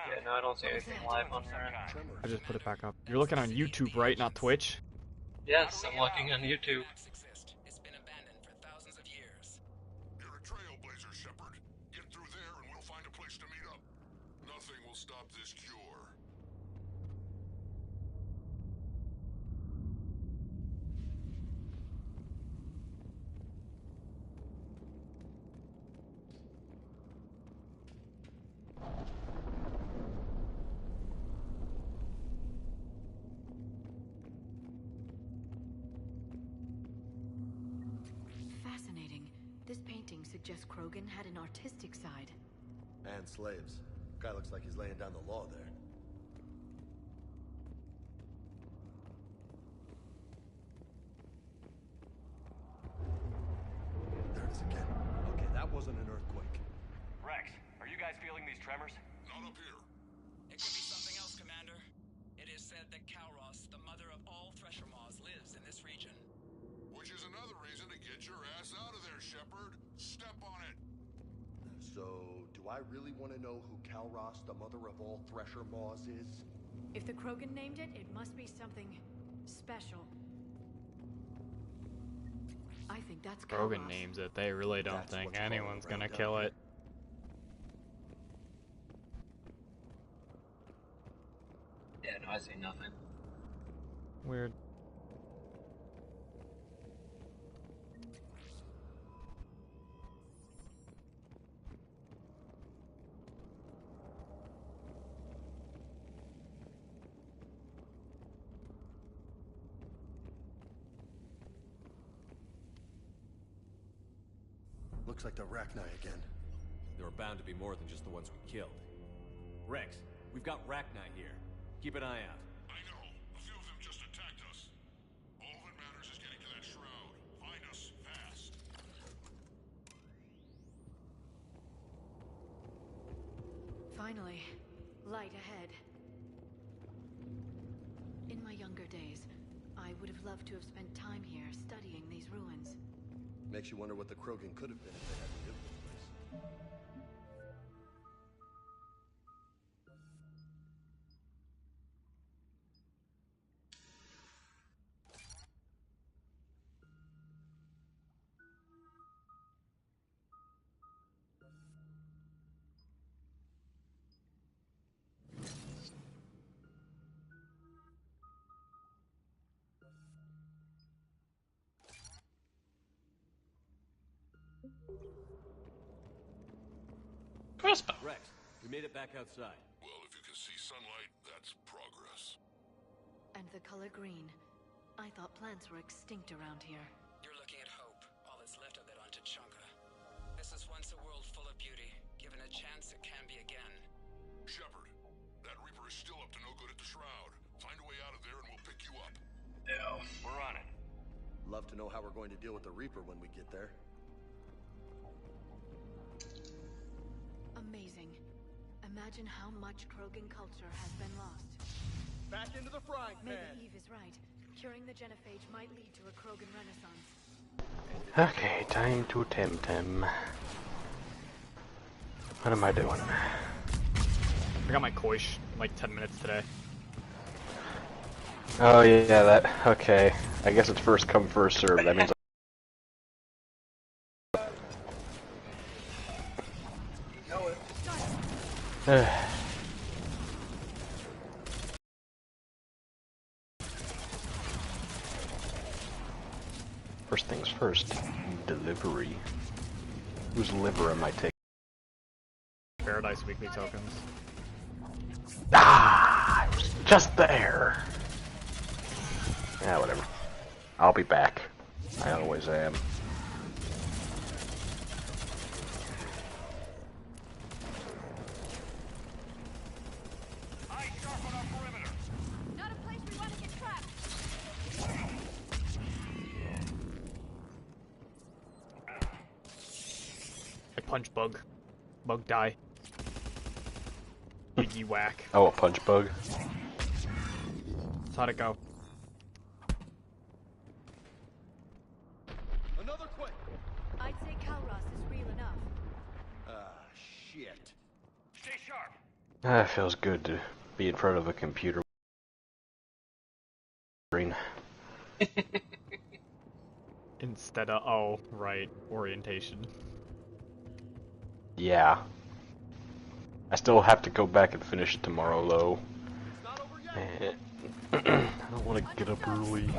Yeah, no, I don't see anything live on there. I just put it back up. You're looking on YouTube, right? Not Twitch? Yes, I'm looking on YouTube. It's been abandoned for thousands of years. You're a trailblazer, Shepard. Get through there and we'll find a place to meet up. Nothing will stop this cure. Fascinating. This painting suggests Krogan had an artistic side. And slaves. Guy looks like he's laying down the law there. There it is again. Okay, that wasn't an earthquake. Rex, are you guys feeling these tremors? Not up here. It could be something else, Commander. It is said that Kalros, the mother of all Thresher Maws, lives in this region. Which is another reason to get your ass out of there, Shepard. Step on it. So, do I really want to know who Kalros, the mother of all Thresher Maws, is? If the Krogan named it, it must be something special. I think that's Krogan Kalros. names it. They really don't That's think what's anyone's crawling gonna around kill down it. Yeah, no, I see nothing. Weird. Looks like the Rachni again. There are bound to be more than just the ones we killed. Rex, we've got Rachni here. Keep an eye out. I know. A few of them just attacked us. All that matters is getting to that shroud. Find us fast. Finally, light ahead. In my younger days, I would have loved to have spent time here studying these ruins. Makes you wonder what the Krogan could have been if they hadn't built this place. Crossbow. Rex, we made it back outside. Well, if you can see sunlight, that's progress. And the color green. I thought plants were extinct around here. You're looking at hope, all that's left of it on Tuchanka. This is once a world full of beauty. Given a chance, it can be again. Shepard, that Reaper is still up to no good at the shroud. Find a way out of there and we'll pick you up. No. We're on it. Love to know how we're going to deal with the Reaper when we get there. Amazing. Imagine how much Krogan culture has been lost. Back into the frying pan! Maybe Eve is right. Curing the genophage might lead to a Krogan renaissance. Okay, time to Temtem. What am I doing? I got my Koish in like 10 minutes today. Oh yeah, that, okay. I guess it's first come, first serve. That means first things first, delivery. Whose liver am I taking? Paradise weekly tokens. Ah! I was just there! Yeah, whatever. I'll be back. I always am. Not a place we want to get trapped. I punch bug. Bug die. Biggie whack. Oh, a punch bug? That's how'd it go? Another quake! I'd say Kalros is real enough. Ah, shit. Stay sharp. It feels good to be in front of a computer screen. Instead of, oh, right, orientation. Yeah. I still have to go back and finish it tomorrow, though. I don't want to get up early.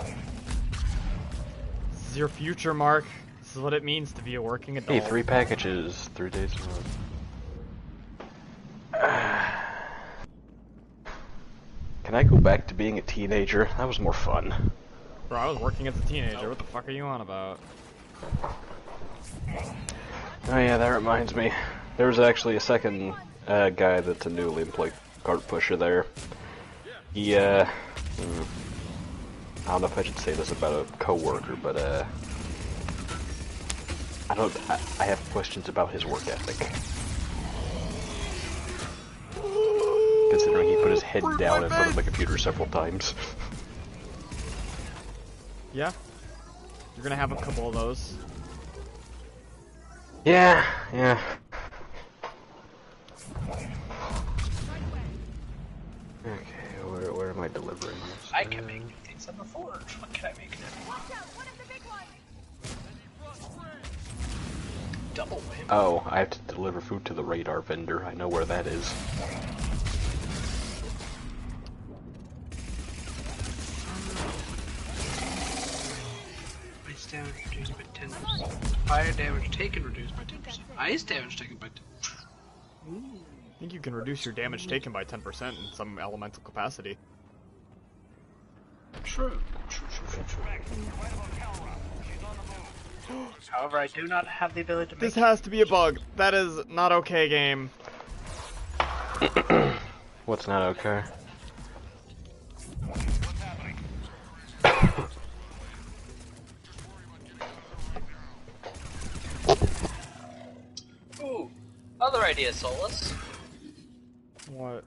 This is your future, Mark. This is what it means to be a working adult. Hey, 3 packages, 3 days in a row. Can I go back to being a teenager? That was more fun. Bro, I was working as a teenager. What the fuck are you on about? Oh yeah, that reminds me. There was actually a second guy that's a newly employed cart pusher there. He, I don't know if I should say this about a coworker, but I have questions about his work ethic. Considering he put his head down in front of the computer several times. Yeah? You're gonna have a couple of those. Yeah. Okay, where am I delivering this? I can make things on the forge. What can I make now? Double whammy. Oh, I have to deliver food to the radar vendor. I know where that is. Ice damage reduced by 10%. Fire damage taken reduced by 10%. Ice damage taken by 10%. I think you can reduce your damage taken by 10% in some elemental capacity. True. However, I do not have the ability to make... This has to be a bug. That is not okay, game. What's not okay? Ooh, other idea, Solus. What?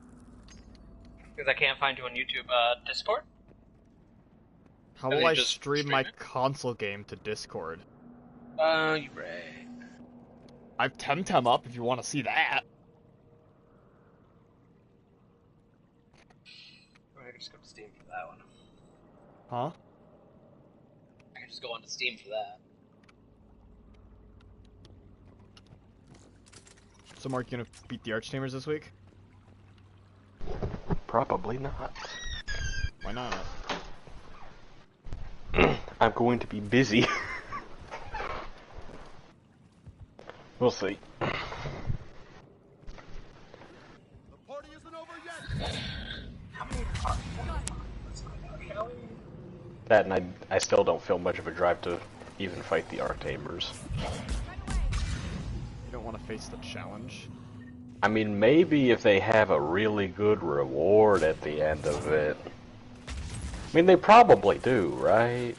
Because I can't find you on YouTube. Discord? How Have will you I just stream stream my it? console game to Discord? You're right. I've Temtem up if you want to see that. I can just go to Steam for that one. Huh? I can just go onto Steam for that. So Mark, you gonna beat the Archtamers this week? Probably not. Why not? I'm going to be busy. We'll see. The party isn't over yet. That and I still don't feel much of a drive to even fight the Archtamers. You don't want to face the challenge? I mean, maybe if they have a really good reward at the end of it. I mean, they probably do, right?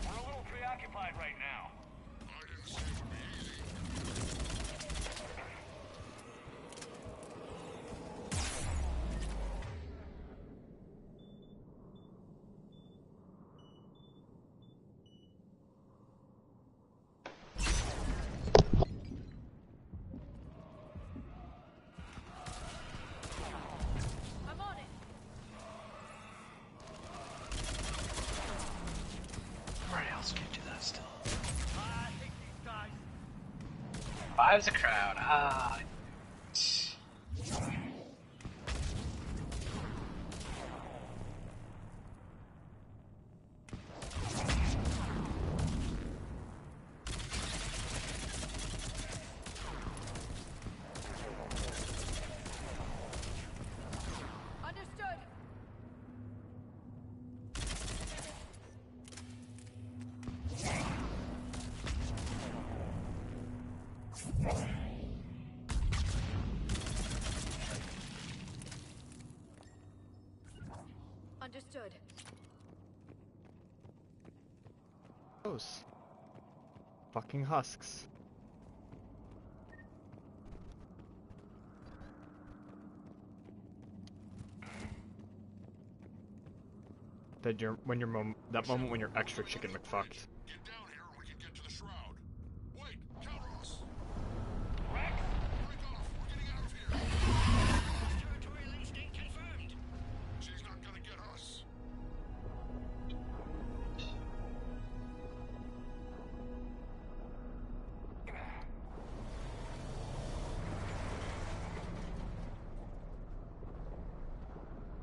We're a little preoccupied right now. Where else can you do that still? Five's a crowd. Ah. Understood. Understood. Those fucking husks. That that moment when you're extra chicken McFucked. Get down here and we can get to the shroud. Wait, Calros!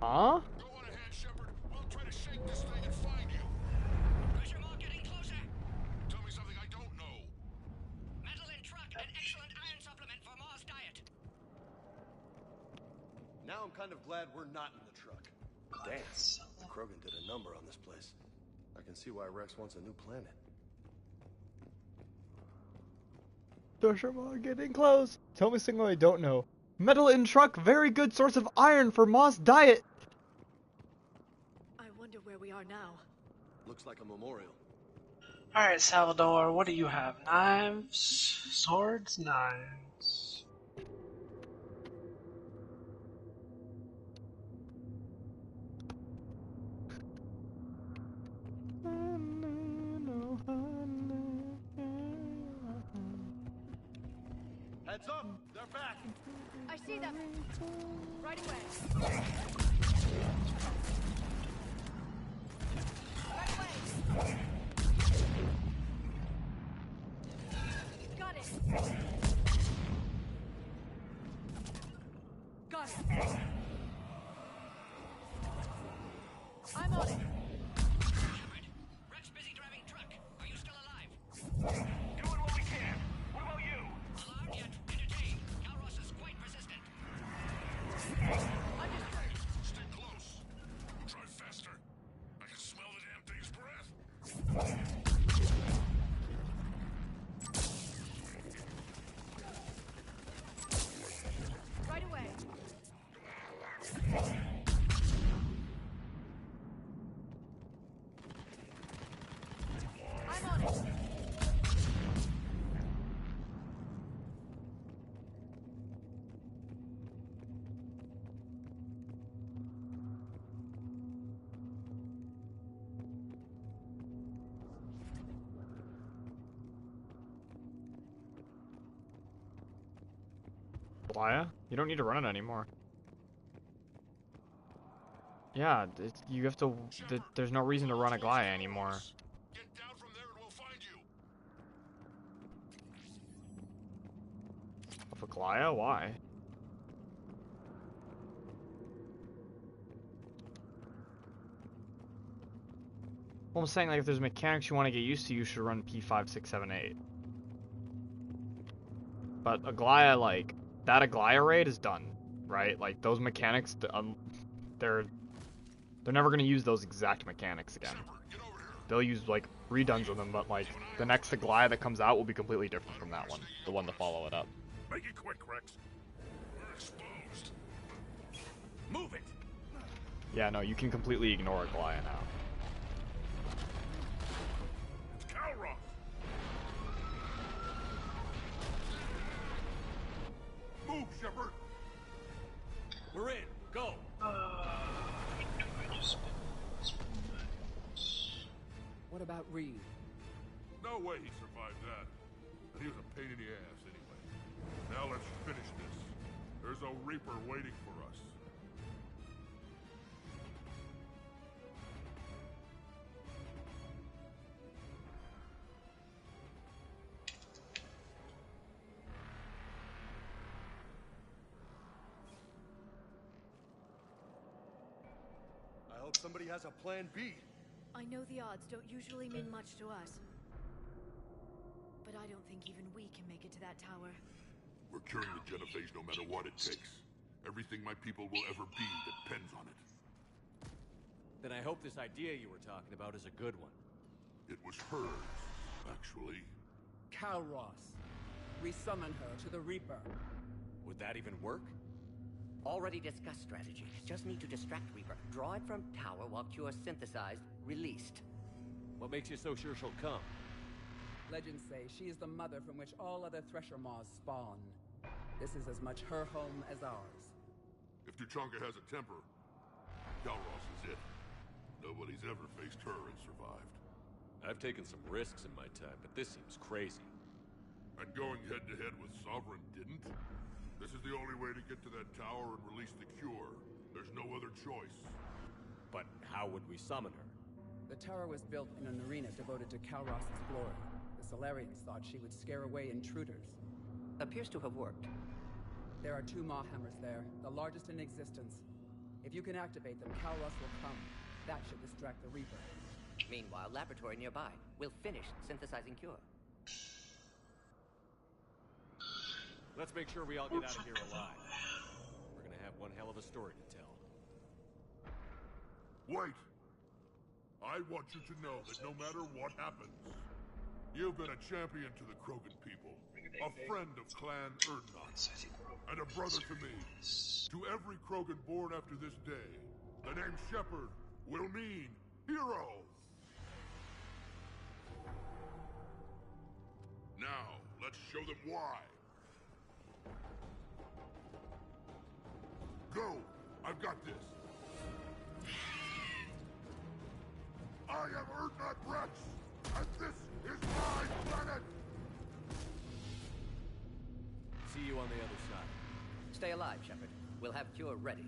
Huh? Go on ahead, Shepard. We'll try to shake this thing and find you. Pressure mark getting closer. Tell me something I don't know. Metal in truck, an excellent iron supplement for Mars diet. Now I'm kind of glad we're not in the truck. Damn, Krogan did a number on this place. I can see why Rex wants a new planet. Thresher getting close. Tell me something I don't know. Metal in truck, very good source of iron for Moss diet. I wonder where we are now. Looks like a memorial. Alright, Salvador, what do you have? Knives? Swords? Knives. Heads up! They're back! I see them! Right away! Right away! Got it! Got it! I'm on it! Shepard, Rex busy driving truck. Are you still alive? Doing what we can. What about you? Alarmed yet? Entertained. Calros is quite persistent. Understood! Stay close. Drive faster. I can smell the damn thing's breath. Right away! I'm on it! Laya? You don't need to run it anymore. Yeah, you have to. There's no reason to run a Glaya anymore. Get down from there and we'll find you. Of a Glaya? Why? Well, I'm saying, like, if there's mechanics you want to get used to, you should run P5, 6, 7, 8. But Aglaya, like, that Aglaya raid is done, right? Like, those mechanics, they're never going to use those exact mechanics again. Get over here. They'll use, like, reduns of them, but, like, the next Aglaya that comes out will be completely different from that one. The one to follow it up. Make it quick, Rex. We're exposed. Move it! Yeah, no, you can completely ignore Aglaya now. It's Calros. Move, Shepard. We're in. Go! What about Reed? No way he survived that. But he was a pain in the ass anyway. Now let's finish this. There's a Reaper waiting for us. I hope somebody has a plan B. I know the odds don't usually mean much to us. But I don't think even we can make it to that tower. We're curing the Genophage no matter what it takes. Everything my people will ever be depends on it. Then I hope this idea you were talking about is a good one. It was hers, actually. Calros. We summon her to the Reaper. Would that even work? Already discussed strategy. Just need to distract Reaper. Draw it from tower while cure synthesized, released. What makes you so sure she'll come? Legends say she is the mother from which all other Thresher Maws spawn. This is as much her home as ours. If Tuchanka has a temper, Calros is it. Nobody's ever faced her and survived. I've taken some risks in my time, but this seems crazy. And going head-to-head with Sovereign didn't? This is the only way to get to that tower and release the cure. There's no other choice. But how would we summon her? The tower was built in an arena devoted to Calros' glory. The Solarians thought she would scare away intruders. Appears to have worked. There are 2 Maw hammers there, the largest in existence. If you can activate them, Kalros will come. That should distract the Reaper. Meanwhile, laboratory nearby. We'll finish synthesizing Cure. Let's make sure we all get out of here alive. We're gonna have one hell of a story to tell. Wait! I want you to know that no matter what happens, you've been a champion to the Krogan people, a friend of Clan Erdnot, and a brother to me. To every Krogan born after this day, the name Shepard will mean hero! Now, let's show them why. Go! I've got this! I am Erdnot Rex, and this is my planet! See you on the other side. Stay alive, Shepard. We'll have Cure ready.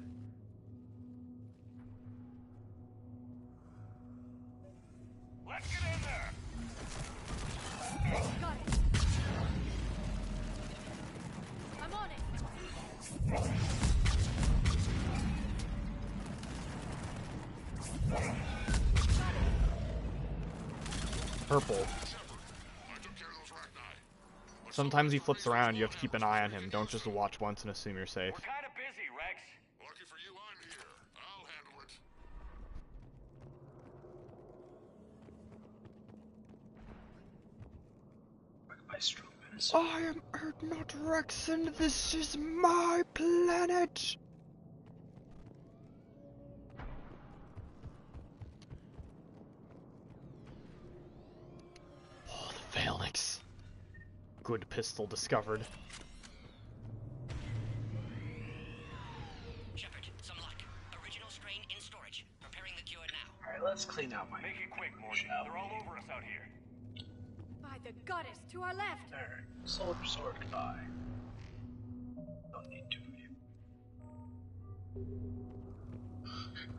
Let's get in there! Got it. I'm on it. Purple. Sometimes he flips around, you have to keep an eye on him. Don't just watch once and assume you're safe. We're kind of busy, Rex. Lucky for you, I'm here. I'll handle it. I am Erdnot Rex and this is my planet! Oh, the Phalanx. Good pistol discovered. Shepard, some luck. Original strain in storage. Preparing the Cure now. Alright, let's clean out my... Make it quick, Morgan. They're all over us out here. By the goddess, to our left. Alright, soldier sword, goodbye. Don't need to.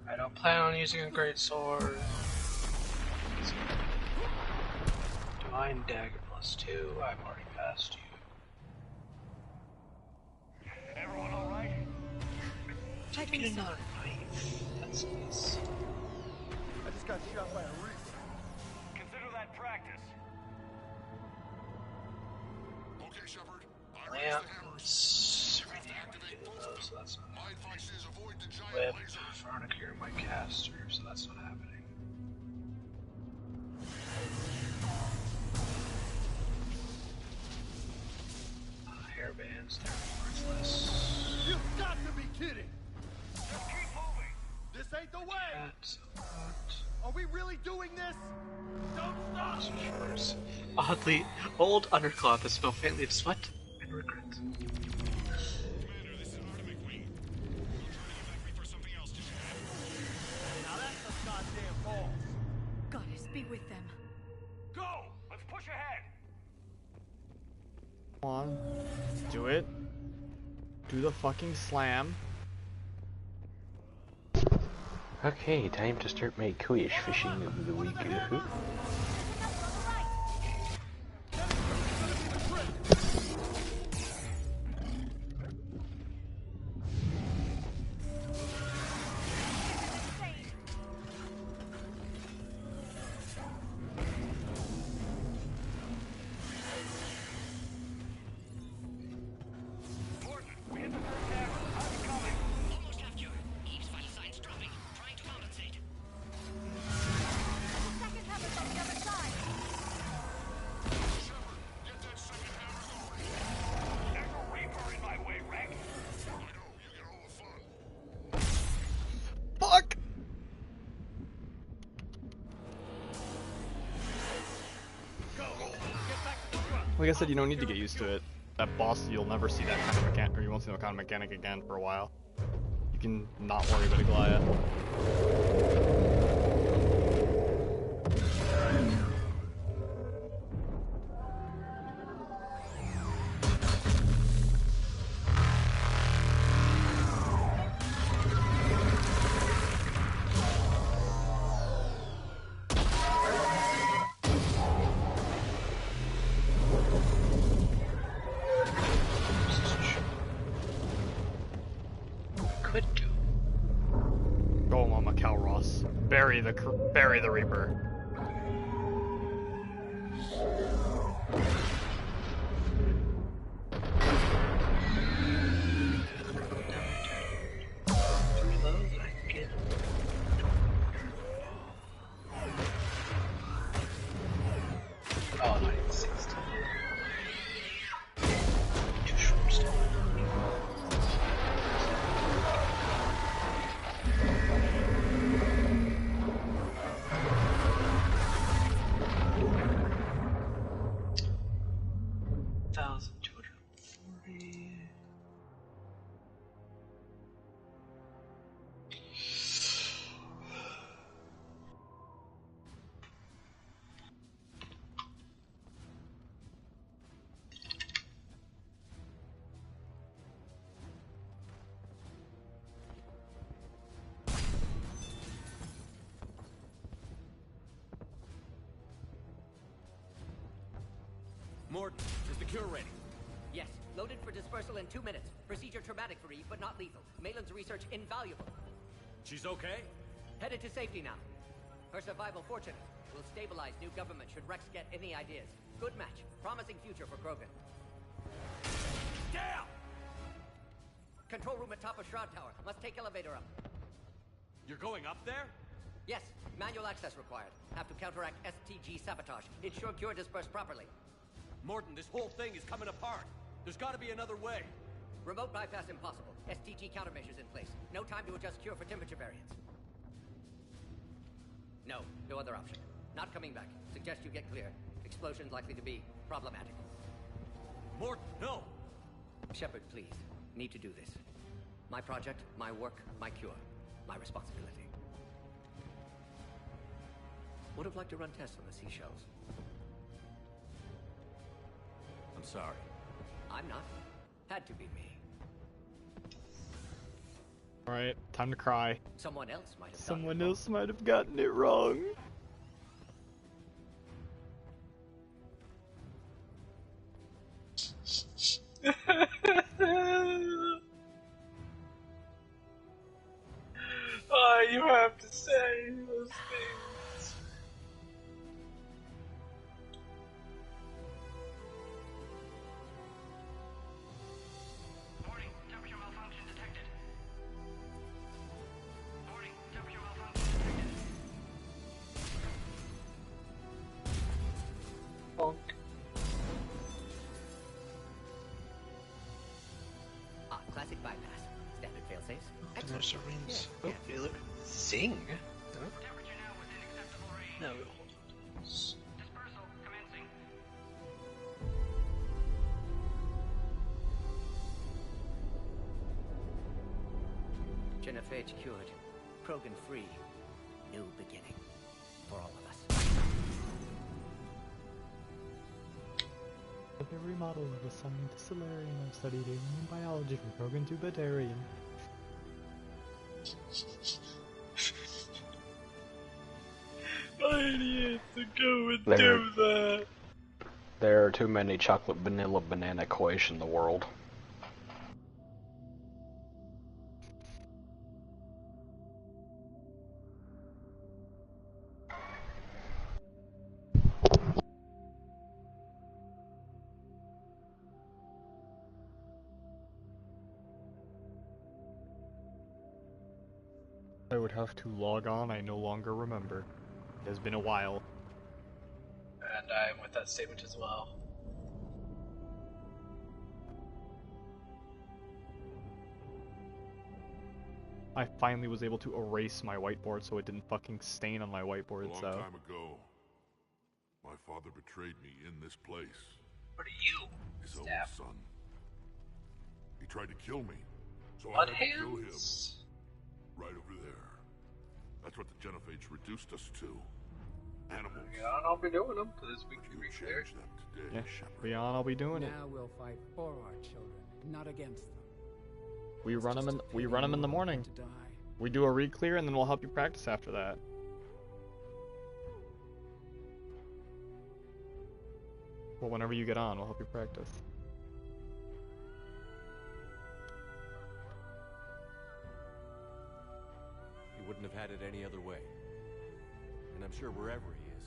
I don't plan on using a great sword. Divine dagger +2. I've already passed you. Everyone all right? Did I get another knife? That's nice. I just got shot by a Reaper. Consider that practice. Okay, Shepard. Lamps. Everything I can do with those, so that's not My advice is avoid the giant whip. laser. Pharmacare my caster, so that's not happening. Hairbands, they're worthless. You've got to be kidding! Just keep moving. This ain't the way! That's Are we really doing this? Don't stop! first. Oddly, old undercloth that smell faintly of sweat and regret. Commander, this is Artemis Wing. We'll try to get back Reaper something else just ahead. Now that's the goddamn balls! Goddess, be with them. Go! Let's push ahead. Come on. Do it. Do the fucking slam. Okay, time to start my quiche fishing of the week. Morgan, we hit the third tower. How's it coming? Almost have Cure. Eve's vital signs dropping. Trying to compensate. Second hammer's on the other side. Shepard, get that second hammer going. There's a Reaper in my way, Rex. I know, you get all the fun. Fuck! Like I said, you don't need to get used to it. That boss, you'll never see that kind of mechanic, or you won't see that kind of mechanic again for a while. You can not worry about Aglaya. Could do. Bury the Reaper. Oh, not even 60. Morton, is the cure ready? Yes, loaded for dispersal in 2 minutes. Procedure traumatic for Eve, but not lethal. Malin's research invaluable. She's okay? Headed to safety now. Her survival fortunate. Will stabilize new government should Rex get any ideas. Good match. Promising future for Krogan. Down! Control room at top of Shroud Tower. Must take elevator up. You're going up there? Yes, manual access required. Have to counteract STG sabotage. Ensure cure dispersed properly. Morton, this whole thing is coming apart. There's got to be another way. Remote bypass impossible. STG countermeasures in place. No time to adjust cure for temperature variance. No, no other option. Not coming back. Suggest you get clear. Explosion's likely to be problematic. Morton, no! Shepard, please. Need to do this. My project, my work, my cure. My responsibility. Would have liked to run tests on the seashells. I'm sorry. I'm not. Had to be me. Alright, time to cry. Someone else might have Someone else might have gotten it wrong. Oh, you have to say those things. Warning, temperature malfunction detected. Warning, temperature malfunction detected. Bonk. Ah, classic bypass. Standard failsafes. There's Excellent. the rings. Yeah, Oh, hey, look. Zing. Huh? Temperature now within acceptable range. No, hold on. Dispersal commencing. Genophage cured. Krogan free. New beginning. For all of us. Every model of a scientist Solarian I've studied alien biology from Krogan to Batarian. I need to go and There. do that. There are too many chocolate vanilla banana quiche in the world. I would have to log on, I no longer remember. It has been a while. And I'm with that statement as well. I finally was able to erase my whiteboard so it didn't fucking stain on my whiteboard, A long so... time ago, my father betrayed me in this place. What are you? His Stab. own son. He tried to kill me, so Blood I had to kill him. hands? Right over there. That's what the Genophage reduced us to. Animals. Yeah, I'll be doing them because we But can you reach there. changed them today, Yeah, Shepard. Leon, I'll be doing it. Now we'll fight for our children, not against them. We It's run them just in. a We pity run them in the you morning. had to die. We do a re-clear and then we'll help you practice after that. Well, whenever you get on, we'll help you practice. You wouldn't have had it any other way. and I'm sure wherever he is,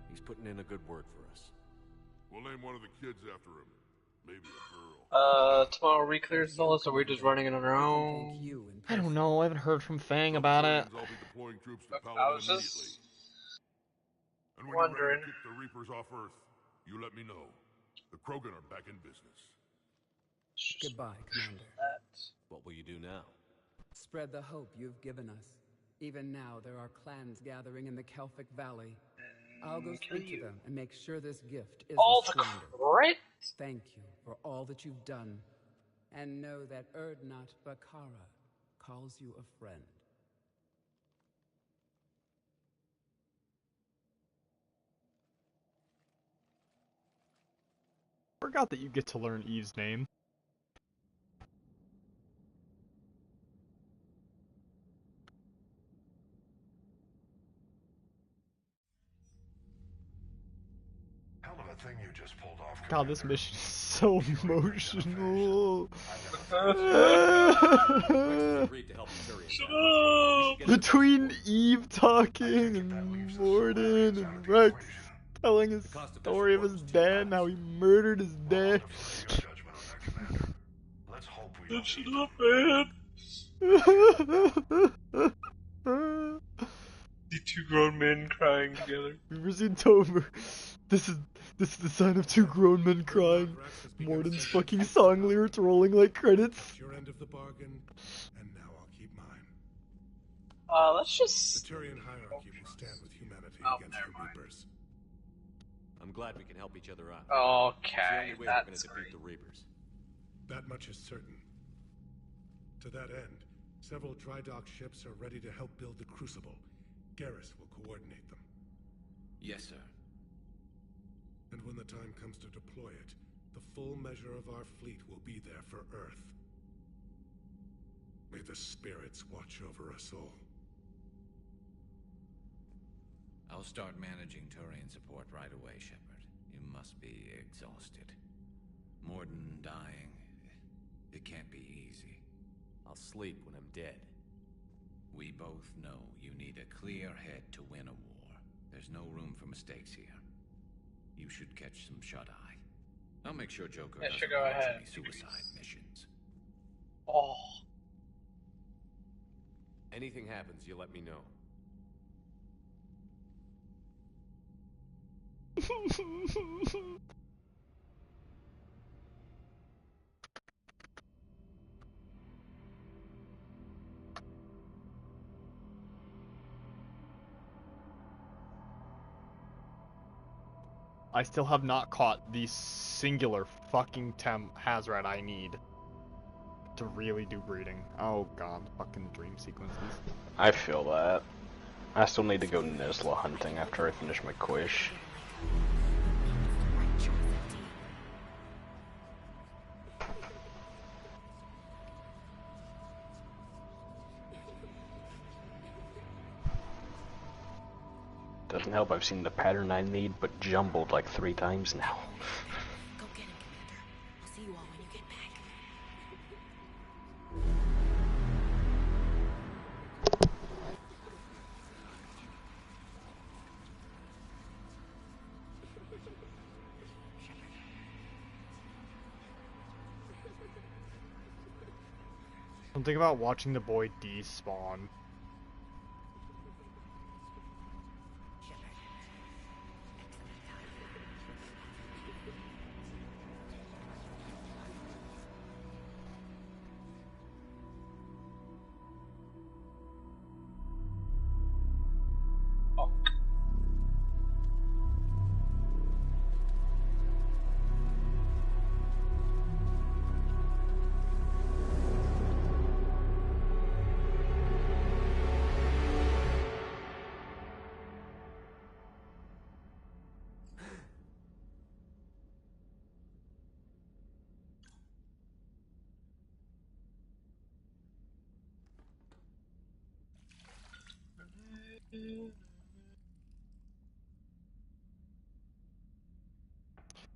he's putting in a good word for us. We'll name one of the kids after him. Maybe a girl. Tomorrow re-clears Solus, or are we just running it on our own? I don't know. I haven't heard from Fang about it. I'll be deploying troops to I Paladin was immediately. just And when wondering. you're ready to kick the Reapers off Earth, you let me know. The Krogan are back in business. Goodbye, Commander. What will you do now? Spread the hope you've given us. Even now, there are clans gathering in the Kelphic Valley. I'll go speak to them and make sure this gift isn't All the squandered. credit? Thank you for all that you've done. And know that Erdnot Bakara calls you a friend. Forgot that you get to learn Eve's name. Hell of a thing you just pulled off. God, this mission is so emotional. Between Eve talking and Morden and Rex telling his story of his dad and how he murdered his dad. Let's hope we That shit up, man. The two grown men crying together. We've ever seen Tomer. This is the sign of two grown men crying. Morden's fucking song lyrics rolling like credits. your end of the bargain, and now I'll keep mine. Let's just. The Turian hierarchy will stand with humanity against the Reapers. I'm glad we can help each other out. Okay, it's the only way we're gonna that's defeat the Reapers. That much is certain. To that end, several dry dock ships are ready to help build the Crucible. Garrus will coordinate them. Yes, sir. And when the time comes to deploy it, the full measure of our fleet will be there for Earth. May the spirits watch over us all. I'll start managing Turian support right away, Shepard. You must be exhausted. Morden dying. It can't be easy. I'll sleep when I'm dead. We both know you need a clear head to win a war. There's no room for mistakes here. You should catch some shut-eye. I'll make sure Joker Yeah, doesn't sure, go launch ahead. any suicide missions. Oh. Anything happens, you let me know. I still have not caught the singular fucking Hazrat I need to really do breeding. Oh god, fucking dream sequences. I feel that. I still need to go Nizla hunting after I finish my quish. Doesn't help I've seen the pattern I need, but jumbled like 3 times now. Go get him, Commander. I'll see you all when you get back. Something about watching the boy despawn.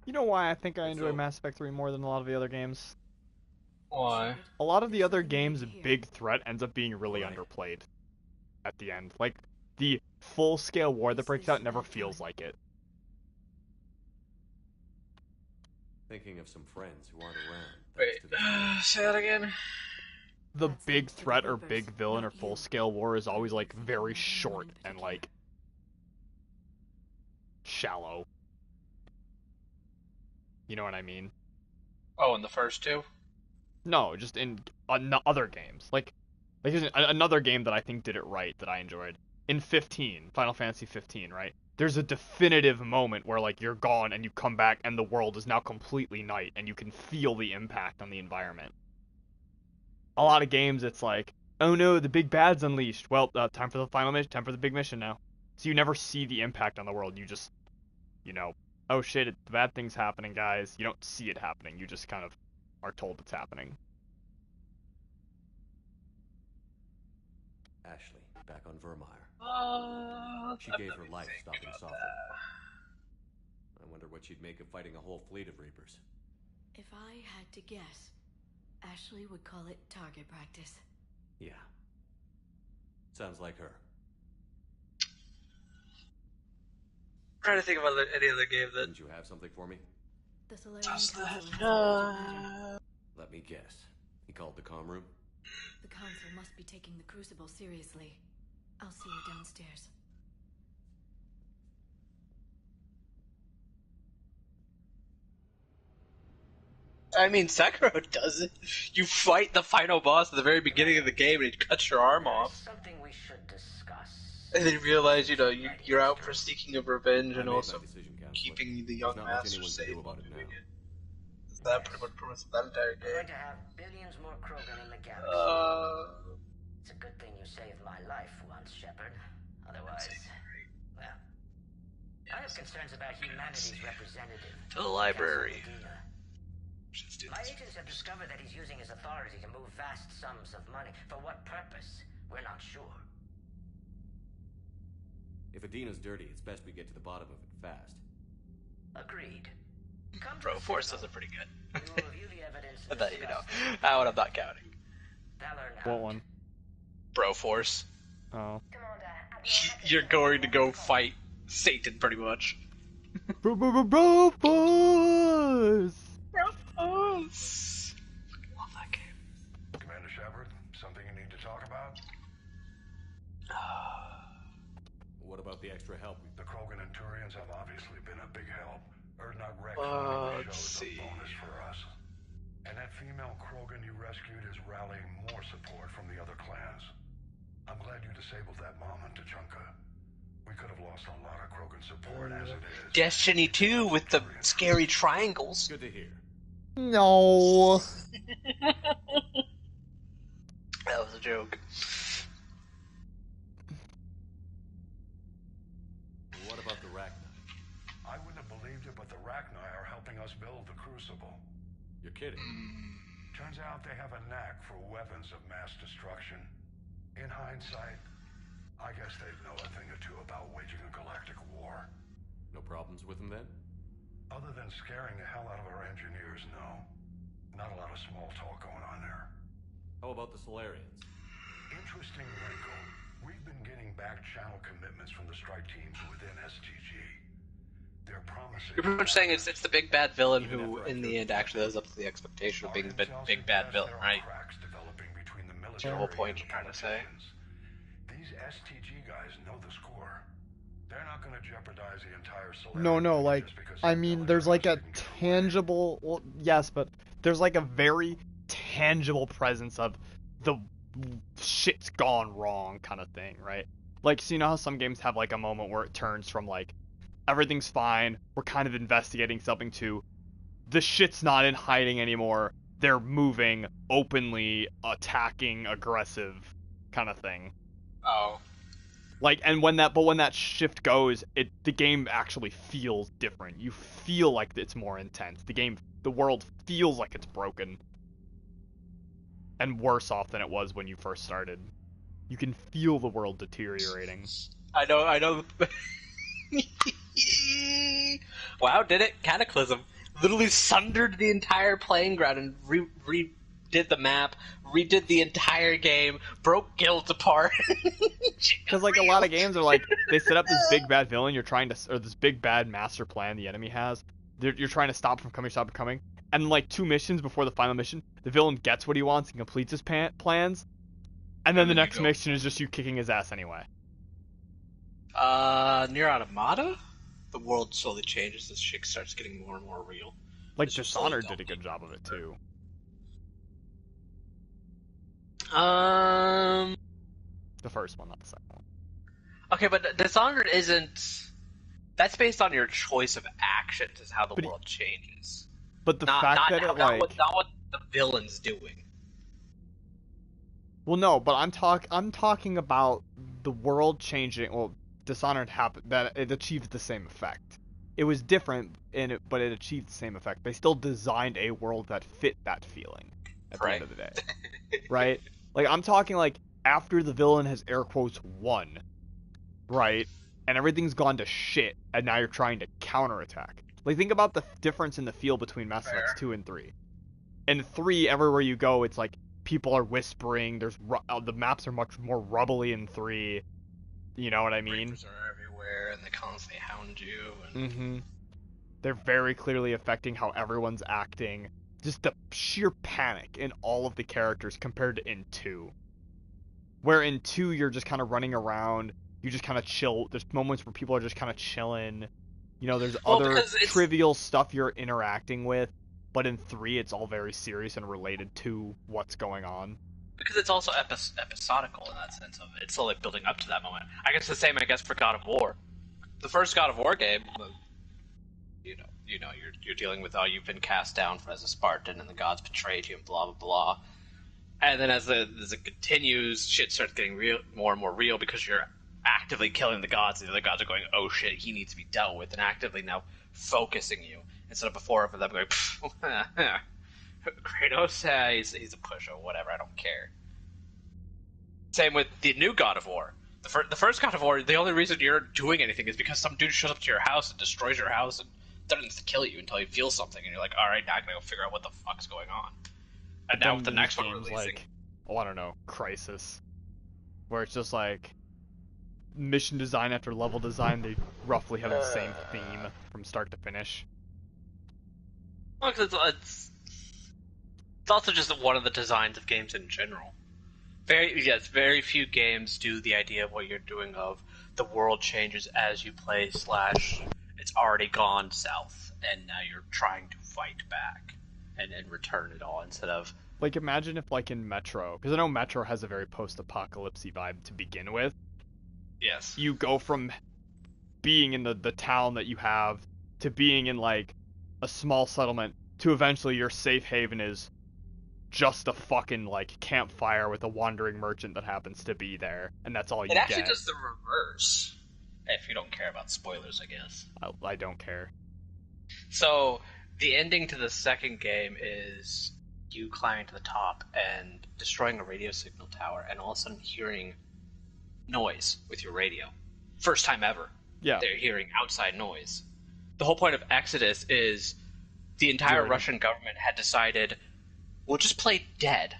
You know why I think I enjoy Mass Effect 3 more than a lot of the other games? Why? A lot of the other games, Big Threat ends up being really underplayed at the end. Like, the full-scale war that breaks out never feels like it. Thinking of some friends who aren't around. Wait, say that again? The big threat or big villain or full-scale war is always, like, very short and, like, shallow. You know what I mean? Oh, in the first two? No, just in other games. Like here's another game that I think did it right that I enjoyed. In 15, Final Fantasy 15, right? There's a definitive moment where, like, you're gone and you come back and the world is now completely night and you can feel the impact on the environment. A lot of games, it's like, oh no, the big bad's unleashed. Well, time for the final mission, time for the big mission now. So you never see the impact on the world. You just, you know, oh shit, the bad thing's happening, guys. You don't see it happening. You just kind of are told it's happening. Ashley, back on Vermeer. She gave her life stopping suffering. I wonder what she'd make of fighting a whole fleet of Reapers. If I had to guess, Ashley would call it target practice. Yeah. Sounds like her. I'm trying to think about any other game that... Didn't you have something for me? The Solarian Council has Let me guess. He called the comm room? The Council must be taking the Crucible seriously. I'll see you downstairs. I mean, Sekiro does it. You fight the final boss at the very beginning of the game and it cuts your arm off. Something we should discuss. And then you realize, you know, you're out for seeking of revenge and also keeping the young master safe. Is that pretty much that entire game? We're going to have billions more Krogan in the galaxy. It's a good thing you saved my life once, Shepard. Otherwise, well, I have concerns about humanity's representative. To the library. My agents have discovered that he's using his authority to move vast sums of money. For what purpose? We're not sure. If Adina's dirty, it's best we get to the bottom of it fast. Agreed. Bro, Force does it pretty good. We will review the evidence. But that, you know, that one I'm not counting. What one? Bro Force. Oh. You're going to go fight Satan, pretty much. Bro Force! Love that game. Commander Shepard, something you need to talk about? What about the extra help? The Krogan and Turians have obviously been a big help. Erdnot Rex shows a bonus for us. And that female Krogan you rescued is rallying more support from the other clans. I'm glad you disabled that mom in Tuchanka. We could have lost a lot of Krogan support as it is. Destiny 2 with the scary triangles. Good to hear. No. That was a joke. What about the Rachni? I wouldn't have believed it, but the Rachni are helping us build the Crucible. You're kidding. Turns out they have a knack for weapons of mass destruction. In hindsight, I guess they'd know a thing or two about waging a galactic war. No problems with them then? Other than scaring the hell out of our engineers, no. Not a lot of small talk going on there. How about the Solarians? Interesting wrinkle. We've been getting back channel commitments from the strike teams within STG. They're promising... You're pretty much saying it's the big bad villain who, in the end, actually lives up to the expectation of being the big bad villain, right? That's the whole point you're trying to say. These STG guys know the score. They're not going to jeopardize the entire Solarian. No, like, I mean, there's like a tangible, well, yes, but there's like a very tangible presence of the shit's gone wrong kind of thing, right? Like, so you know how some games have like a moment where it turns from like, everything's fine, we're kind of investigating something, to the shit's not in hiding anymore, they're moving, openly attacking, aggressive kind of thing. Oh. Like, and when that shift goes, the game actually feels different. You feel like it's more intense. The world feels like it's broken. And worse off than it was when you first started. You can feel the world deteriorating. I know. Wow, did it? Cataclysm. Literally sundered the entire playing ground and redid the map, redid the entire game, broke guilds apart. Because like a lot of games are like they set up this big bad villain you're trying to, or this big bad master plan the enemy has. You're trying to stop from coming, and like 2 missions before the final mission, the villain gets what he wants and completes his plans, and then the next mission is just you kicking his ass anyway. Near Automata, the world slowly changes. This shit starts getting more and more real. Like Dishonored did a good job of it too. The first one, not the second one. Okay, but Dishonored isn't. That's based on your choice of actions, is how the world changes. But the fact that it not what the villain's doing. Well, no, but I'm talking about the world changing. Well, Dishonored happened that it achieved the same effect. It was different but it achieved the same effect. They still designed a world that fit that feeling at the end of the day, right? Like I'm talking like after the villain has air quotes won, right? And everything's gone to shit, and now you're trying to counterattack. Like think about the difference in the feel between Mass Effect 2 and 3. In 3, everywhere you go, it's like people are whispering. There's the maps are much more rubbly in 3. You know what I mean? Reapers are everywhere, and they constantly hound you. And... They're very clearly affecting how everyone's acting. Just the sheer panic in all of the characters compared to in 2. Where in 2, you're just kind of running around. You just kind of chill. There's moments where people are just kind of chilling. You know, there's other trivial stuff you're interacting with. But in 3, it's all very serious and related to what's going on. Because it's also episodical in that sense of it's slowly building up to that moment. I guess the same, for God of War. The first God of War game, you're dealing with you've been cast down as a Spartan and the gods betrayed you and blah blah blah. And then as it continues, shit starts getting more and more real because you're actively killing the gods, and the other gods are going, oh shit, he needs to be dealt with, and actively now focusing you instead of before for them going, Kratos, he's a pusher, whatever, I don't care. Same with the new God of War. The first God of War, the only reason you're doing anything is because some dude shows up to your house and destroys your house and threatens to kill you until he feels something, and you're like, alright, now I gotta go figure out what the fuck's going on. And now with the next one releasing... like, oh, I don't know, Crisis. Where it's just like, mission design after level design, they roughly have the same theme from start to finish. Well, it's also just one of the designs of games in general. Very few games do the idea of what you're doing of the world changes as you play / it's already gone south and now you're trying to fight back and return it all instead of... Like imagine if like in Metro, because I know Metro has a very post-apocalypse vibe to begin with. Yes. You go from being in the town that you have to being in like a small settlement to eventually your safe haven is just a fucking like campfire with a wandering merchant that happens to be there, and that's all you get. It actually does the reverse. If you don't care about spoilers, I guess. I don't care. So, the ending to the second game is you climbing to the top and destroying a radio signal tower, and all of a sudden hearing noise with your radio. First time ever. Yeah. They're hearing outside noise. The whole point of Exodus is the entire Russian government had decided, we'll just play dead.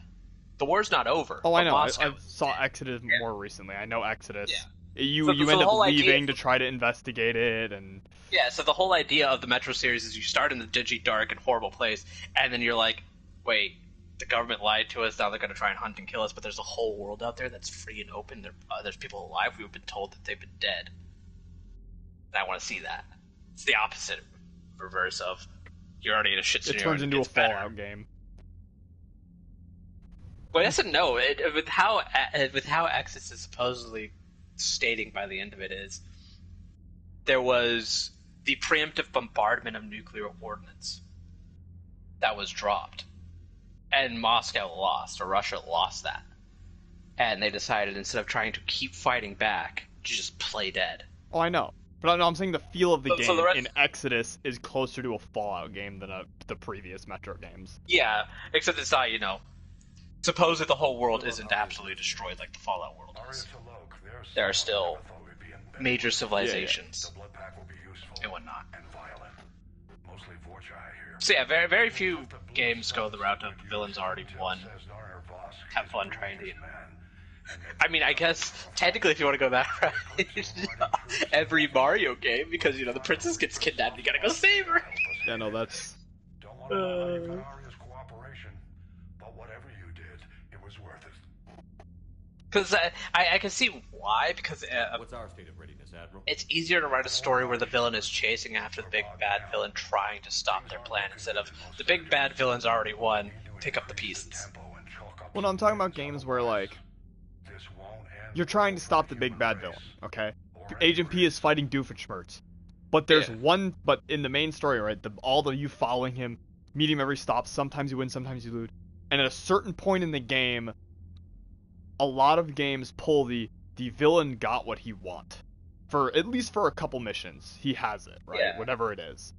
The war's not over. Oh, I know. I saw Exodus more recently. I know Exodus. Yeah. You end up leaving to try to investigate it, and... Yeah, so the whole idea of the Metro series is you start in the dingy, dark, and horrible place, and then you're like, wait, the government lied to us, now they're going to try and hunt and kill us, but there's a whole world out there that's free and open, there's people alive, we've been told that they've been dead. And I want to see that. It's the opposite reverse of, you're already in a shit scenario. It turns into a Fallout game. Well, yes and no. With how Exodus is supposedly stating by the end of it is, there was the preemptive bombardment of nuclear ordnance that was dropped, and Moscow lost, or Russia lost that, and they decided instead of trying to keep fighting back, to just play dead. Oh, I know, but I'm saying the feel of the game in Exodus is closer to a Fallout game than the previous Metro games. Yeah, except it's not, supposedly the whole world isn't absolutely destroyed like the Fallout world is. There are still major civilizations and whatnot. Mostly Vorchai here. So yeah, very few games go the route of the villain's already won. Have fun trying to. I mean, I guess technically, if you want to go that route, every Mario game, because the princess gets kidnapped, you gotta go save her. Yeah, no, that's. Don't want to value Panaria's cooperation, but whatever you did, it was worth it. Because I can see why. Because what's our state of readiness, Admiral? It's easier to write a story where the villain is chasing after the big bad villain, trying to stop their plan, instead of the big bad villain's already won. Pick up the pieces. Well, no, I'm talking about games where like you're trying to stop the big bad villain. Okay, Agent P is fighting Doofenshmirtz, but there's one. But in the main story, right, all of you following him, meeting him every stop. Sometimes you win, sometimes you lose. And at a certain point in the game, a lot of games pull the villain got what he want. For at least for a couple missions, he has it, right? Yeah. Whatever it is.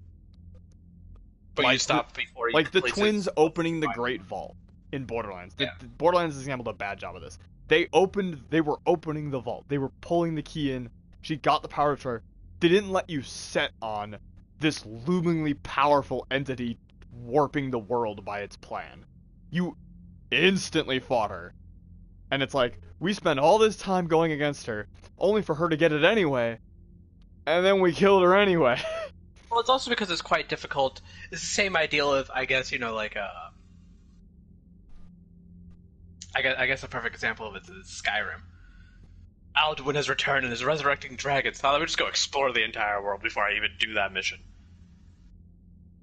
But like you stop before you like the twins opening the Great Vault in Borderlands. The Borderlands is handled a bad job of this. They were opening the vault. They were pulling the key in. She got the power to her. They didn't let you set on this loomingly powerful entity warping the world by its plan. You instantly fought her. And it's like, we spent all this time going against her, only for her to get it anyway, and then we killed her anyway. Well, it's also because it's quite difficult. It's the same ideal of, I guess, like I guess a perfect example of it is Skyrim. Alduin has returned and is resurrecting dragons. Now let me just go explore the entire world before I even do that mission.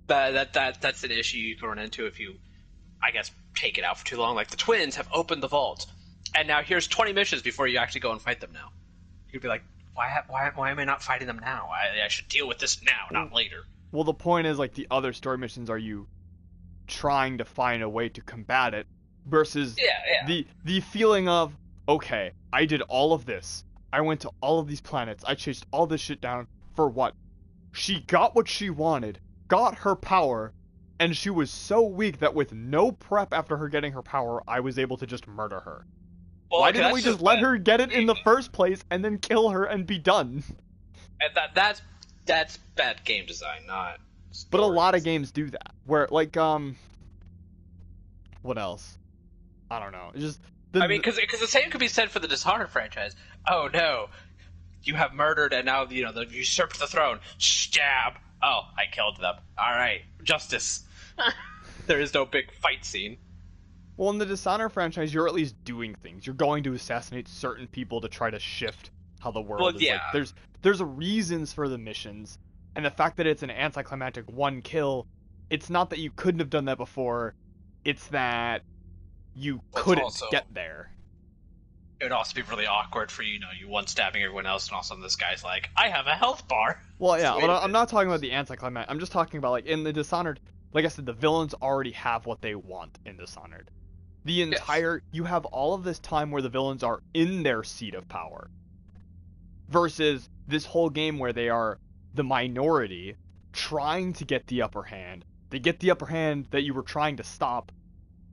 That's an issue you can run into if you, I guess, take it out for too long. Like the twins have opened the vault, and now here's 20 missions before you actually go and fight them. Now you'd be like, why am I not fighting them now? I should deal with this now, not later. Well, the point is, like, the other story missions are you trying to find a way to combat it, versus the feeling of, okay, I did all of this. I went to all of these planets. I chased all this shit down for what? She got what she wanted, got her power, and she was so weak that with no prep after her getting her power, I was able to just murder her. Well, why didn't we just let her get it in the first place and then kill her and be done? And that's bad game design, not stories. But a lot of games do that. Where, like, what else? I don't know. It's just... because the same could be said for the Dishonored franchise. Oh, no. You have murdered and now, they've usurped the throne. Stab. Oh, I killed them. Alright. Justice. There is no big fight scene. Well, in the Dishonored franchise, you're at least doing things. You're going to assassinate certain people to try to shift how the world is. Like, there's reasons for the missions, and the fact that it's an anticlimactic one kill, it's not that you couldn't have done that before, it's that you couldn't get there. It would also be really awkward for you one stabbing everyone else, and all of a sudden this guy's like, I have a health bar. Well, yeah, but I'm not talking about the anticlimactic. I'm just talking about, like, in the Dishonored, like I said, the villains already have what they want in Dishonored. The entire... You have all of this time where the villains are in their seat of power. Versus this whole game where they are the minority trying to get the upper hand. They get the upper hand that you were trying to stop.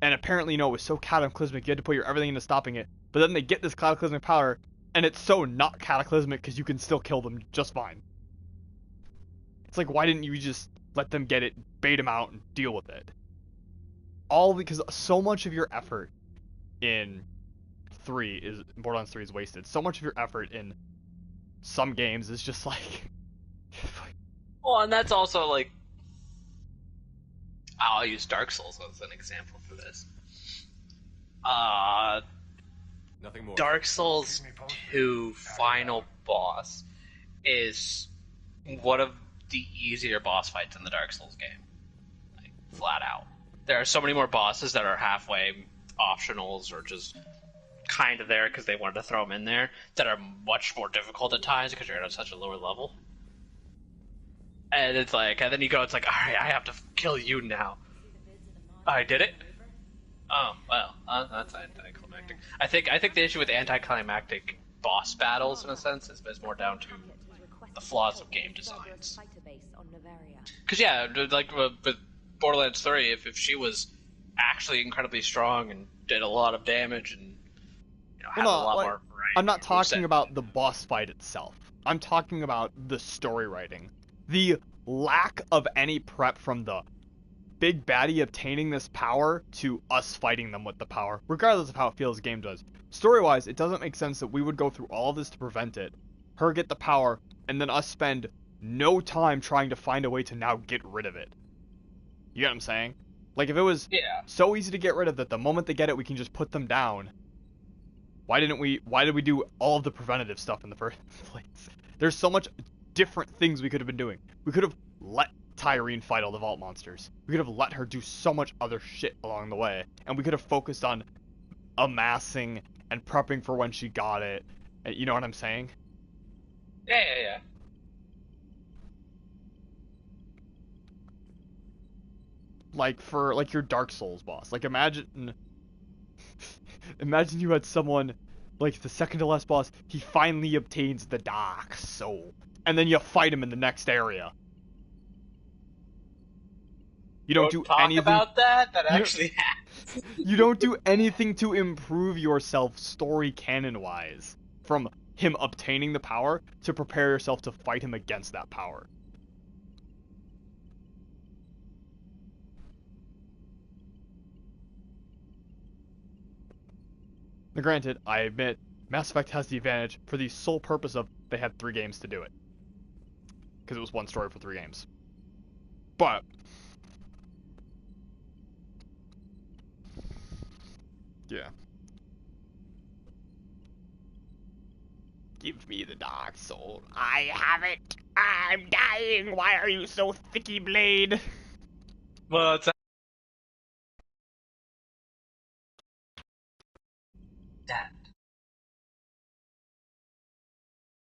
And apparently, it was so cataclysmic, you had to put your everything into stopping it. But then they get this cataclysmic power, and it's so not cataclysmic because you can still kill them just fine. It's like, why didn't you just let them get it, bait them out, and deal with it? All because so much of your effort in Borderlands 3 is wasted. So much of your effort in some games is just like... Well, and that's also like... I'll use Dark Souls as an example for this. Nothing more. Dark Souls 2 final boss is one of the easier boss fights in the Dark Souls game. Like, flat out. There are so many more bosses that are halfway optionals or just kind of there because they wanted to throw them in there that are much more difficult at times because you're at such a lower level. And it's like, and then you go, it's like, alright, I have to kill you now. I did it? Oh, well, that's anticlimactic. I think the issue with anticlimactic boss battles, in a sense, is more down to the flaws of game designs. Because, yeah, like with Borderlands 3, if she was actually incredibly strong and did a lot of damage and had a lot more variety. I'm not talking about the boss fight itself. I'm talking about the story writing. The lack of any prep from the big baddie obtaining this power to us fighting them with the power, regardless of how it feels the game does. Story-wise, it doesn't make sense that we would go through all this to prevent it, her get the power, and then us spend no time trying to find a way to now get rid of it. You get what I'm saying? Like, if it was so easy to get rid of that the moment they get it, we can just put them down. Why did we do all of the preventative stuff in the first place? There's so much different things we could have been doing. We could have let Tyrene fight all the vault monsters. We could have let her do so much other shit along the way. And we could have focused on amassing and prepping for when she got it. You know what I'm saying? Yeah. Like for like your Dark Souls boss. Like imagine you had someone like the second to last boss, he finally obtains the Dark Soul. And then you fight him in the next area. You don't do anything about that. That actually happens. You don't do anything to improve yourself story canon wise. From him obtaining the power to prepare yourself to fight him against that power. Now, granted, I admit Mass Effect has the advantage for the sole purpose of they had 3 games to do it. Because it was one story for 3 games. But yeah. Give me the Dark Soul. I have it. I'm dying. Why are you so thicky, Blade? Well, it's that